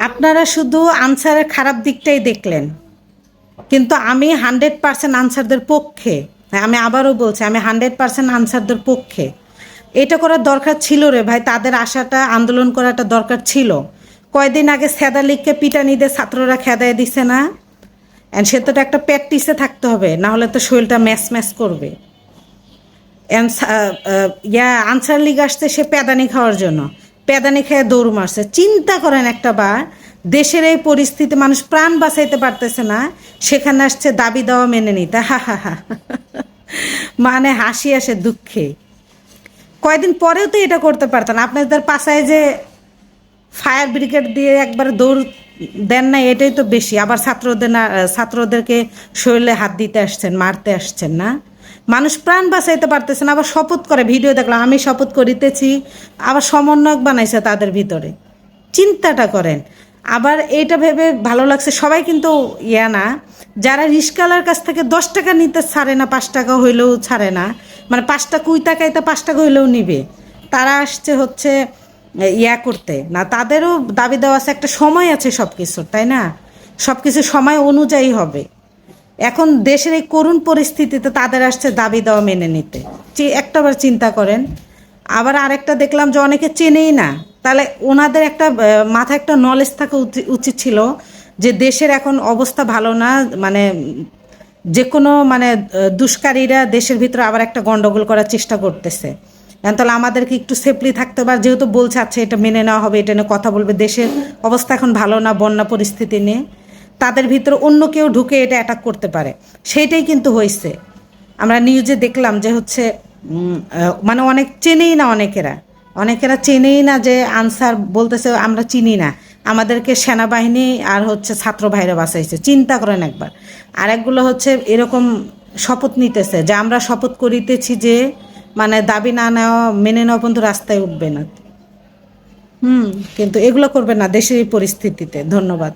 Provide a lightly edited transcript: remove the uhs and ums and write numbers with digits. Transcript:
আপনারা শুধু আনসারের খারাপ দিকটাই দেখলেন, কিন্তু আমি 100% আনসারদের পক্ষে। আমি আবারও বলছি, আমি 100% আনসারদের পক্ষে। এটা করার দরকার ছিল রে ভাই, তাদের আশাটা আন্দোলন করাটা দরকার ছিল। কয়দিন আগে সেদা লিগকে পিটানিদের ছাত্ররা খেদায় দিছে না? অ্যান্ড সে তো একটা প্র্যাকটিসে থাকতে হবে, না হলে তো শরীরটা ম্যাচ ম্যাচ করবে। আনসার লিগ আসছে সে প্যাদানি খাওয়ার জন্য, প্যাদানি খেয়ে দৌড় মারছে। চিন্তা করেন একটা বার, দেশের এই পরিস্থিতি, মানুষ প্রাণ বাঁচাইতে পারতেছে না, সেখানে আসছে দাবি দেওয়া মেনে নিতে। হা হা হা, মানে হাসি আসে দুঃখে। কয়দিন পরেও তো এটা করতে পারতেন। আপনাদের পাশায় যে ফায়ার ব্রিগেড দিয়ে একবার দৌড় দেন না, এটাই তো বেশি। আবার ছাত্রদেরকে শরীরে হাত দিতে আসছেন, মারতে আসছেন না? মানুষ প্রাণ বাঁচাইতে পারতেছে না, আবার শপথ করে। ভিডিও দেখলাম, আমি শপথ করিতেছি, আবার সমন্বয়ক বানাইছে তাদের ভিতরে। চিন্তাটা করেন। আবার এইটা ভেবে ভালো লাগছে, সবাই কিন্তু না, যারা রিস্কালার কাছ থেকে 10 টাকা নিতে ছাড়ে না, 5 টাকা হইলেও ছাড়ে না, মানে 5টা কুই টাকাইতে 5 টাকা হইলেও নিবে, তারা আসছে হচ্ছে করতে না। তাদেরও দাবি দেওয়া আছে, একটা সময় আছে সব কিছুর, তাই না? সব কিছু সময় অনুযায়ী হবে। এখন দেশের এই করুণ পরিস্থিতিতে তাদের আসছে দাবি দেওয়া মেনে নিতে। একটাবার চিন্তা করেন। আবার আরেকটা দেখলাম যে অনেকে চেনেই না, তাহলে ওনাদের একটা মাথায় একটা নলেজ থাকা উচিত ছিল যে দেশের এখন অবস্থা ভালো না, মানে যে কোনো মানে দুষ্কারীরা দেশের ভিতরে আবার একটা গন্ডগোল করার চেষ্টা করতেছে। তাহলে আমাদেরকে একটু সেফলি থাকতে হবে। যেহেতু বলছে আচ্ছা এটা মেনে নেওয়া হবে, এটা নিয়ে কথা বলবে, দেশের অবস্থা এখন ভালো না, বন্যা পরিস্থিতি নিয়ে তাদের ভিতরে অন্য কেউ ঢুকে এটা অ্যাটাক করতে পারে। সেইটাই কিন্তু হয়েছে। আমরা নিউজে দেখলাম যে হচ্ছে মানে অনেক চেনেই না, অনেকেরা চেনেই না, যে আনসার বলতেছে আমরা চিনি না, আমাদেরকে সেনাবাহিনী আর হচ্ছে ছাত্র ভাইরা বাঁচাইছে। চিন্তা করেন একবার। আর একগুলো হচ্ছে এরকম শপথ নিতেছে যে আমরা শপথ করিতেছি যে মানে দাবি না নেওয়া, মেনে নেওয়া পর্যন্ত রাস্তায় উঠবে না। কিন্তু এগুলো করবে না দেশের এই পরিস্থিতিতে। ধন্যবাদ।